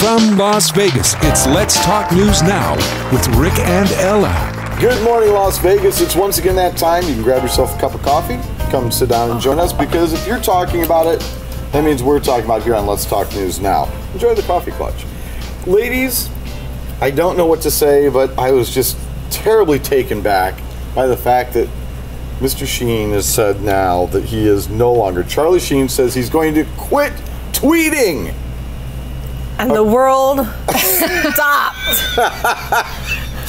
From Las Vegas, it's Let's Talk News Now with Rick and Ella. Good morning, Las Vegas. It's once again that time. You can grab yourself a cup of coffee, come sit down and join us, because if you're talking about it, that means we're talking about it here on Let's Talk News Now. Enjoy the coffee clutch. Ladies, I don't know what to say, but I was just terribly taken back by the fact that Mr. Sheen has said now that he is no longer. Charlie Sheen says he's going to quit tweeting. And the world stopped.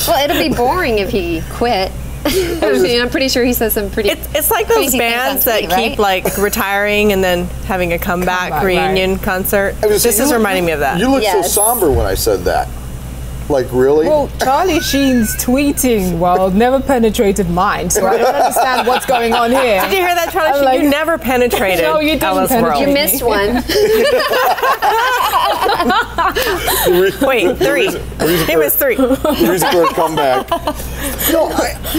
Well, it'll be boring if he quit. I mean, I'm pretty sure he says some pretty. It's like those bands that keep like retiring and then having a comeback reunion concert. This is reminding me of that. You look so somber when I said that. Like, really? Well, Charlie Sheen's tweeting world never penetrated mine, so I don't understand what's going on here. Did you hear that, Charlie Sheen? Like, you never penetrated. No, you didn't penetrate. You missed one. Wait, 3. He missed 3. The reason for a comeback. No,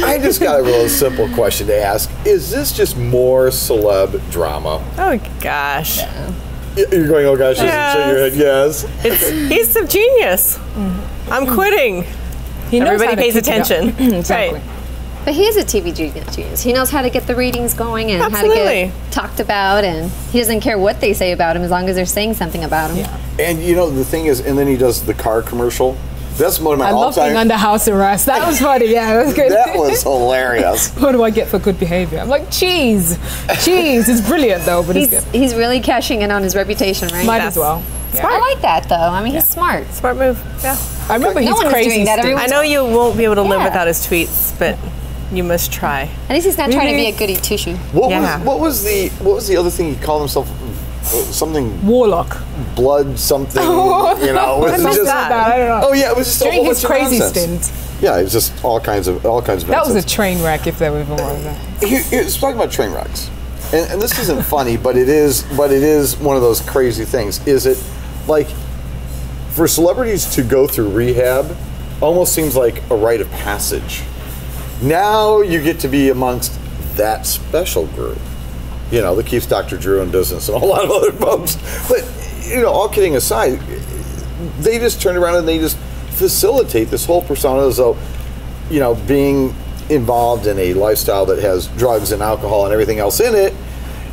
I just got a real simple question to ask. Is this just more celeb drama? Oh, gosh. Yeah. You're going, oh gosh, yes. Shake your head, yes. He's a genius. I'm quitting. Everybody pays attention. Exactly. Right. But he is a TV genius. He knows how to get the ratings going and how to get talked about, and he doesn't care what they say about him as long as they're saying something about him. Yeah. And you know, the thing is, and then he does the car commercial. That's one of my all-time. I love being under house arrest. That was funny. Yeah, that was good. That was hilarious. What do I get for good behavior? I'm like, cheese. Cheese. It's brilliant, though, but it's good. He's really cashing in on his reputation, right? Might as well. Yeah. I like that, though. I mean, he's smart. Smart move. Yeah. I remember he's crazy. I know you won't be able to live without his tweets, but you must try. At least he's not trying to be a goody two-shoe. What was the other thing he called himself? Something warlock, blood something. You know, I missed that. I don't know. Oh yeah, it was just during his crazy stint. Yeah, it was just all kinds of nonsense. That was a train wreck, if there ever was that. Here's talking about train wrecks, and this isn't funny, but it is one of those crazy things. Is it like for celebrities to go through rehab? Almost seems like a rite of passage. Now you get to be amongst that special group. You know, that keeps Dr. Drew in business and a lot of other folks. But, you know, all kidding aside, they just turn around and they just facilitate this whole persona as though, you know, being involved in a lifestyle that has drugs and alcohol and everything else in it.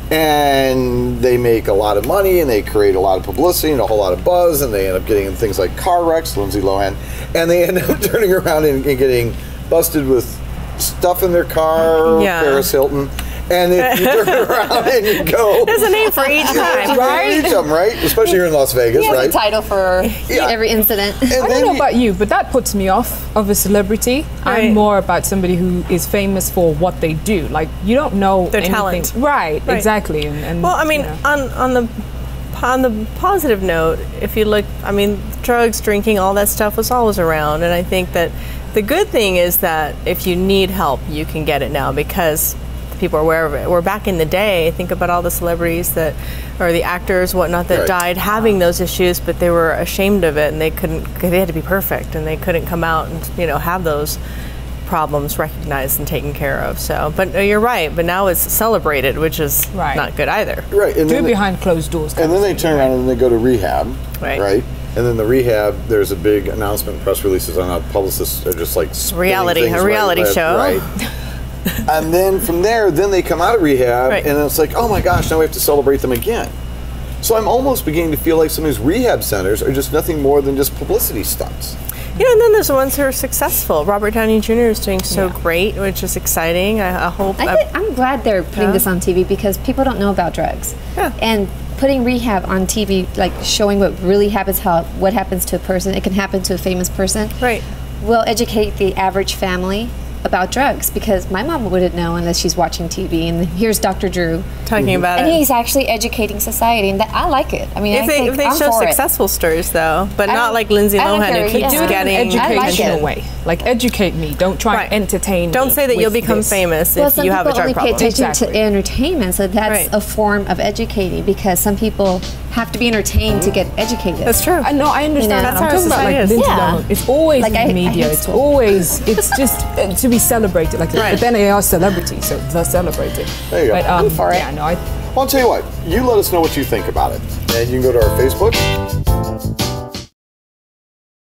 And they make a lot of money and they create a lot of publicity and a whole lot of buzz, and they end up getting in things like car wrecks, Lindsay Lohan, and they end up turning around and getting busted with stuff in their car, Paris Hilton. And if you turn around and you go... There's a name for each time, right? Each of them, right? Especially here in Las Vegas, right? He has a title for every incident. I don't know about you, but that puts me off of a celebrity. Right. I'm more about somebody who is famous for what they do. Like, you don't know their anything. Talent. Right, exactly. And well, I mean, on the positive note, if you look, I mean, drugs, drinking, all that stuff was always around. And I think that the good thing is that if you need help, you can get it now, because people are aware of it. Where back in the day, think about all the celebrities that, or the actors, whatnot, that died having those issues, but they were ashamed of it, and they had to be perfect, and they couldn't come out and, you know, have those problems recognized and taken care of. So, but you're right. But now it's celebrated, which is not good either. Right. And do behind closed doors. And then they turn around and they go to rehab. Right. And then the rehab, there's a big announcement, press releases on how publicists are just like a reality show. Right. And then from there, then they come out of rehab, and it's like, oh my gosh, now we have to celebrate them again. So I'm almost beginning to feel like some of these rehab centers are just nothing more than just publicity stunts. You know, and then there's the ones who are successful. Robert Downey Jr. is doing so great, which is exciting. I hope. I'm glad they're putting this on TV, because people don't know about drugs. Yeah. And putting rehab on TV, like showing what really happens, what happens to a person, it can happen to a famous person. Right. Will educate the average family about drugs, because my mom wouldn't know unless she's watching TV. And here's Dr. Drew talking about it, and he's actually educating society, and that, I like it. I mean, if they show successful stories though, but not like Lindsay Lohan who keeps getting educational way. Like, educate me. Don't try and entertain me. Don't say that you'll become famous if you have a drug problem. Some people only pay attention to entertainment, so that's a form of educating, because some people have to be entertained to get educated. That's true. I know, I understand. That's how society is. Lindsay Lohan. It's always in the media. It's always, it's just to be celebrated. Like, but then they are celebrities, so they're celebrated. There you go. But, I'm for it. I'll tell you what. You let us know what you think about it, and you can go to our Facebook.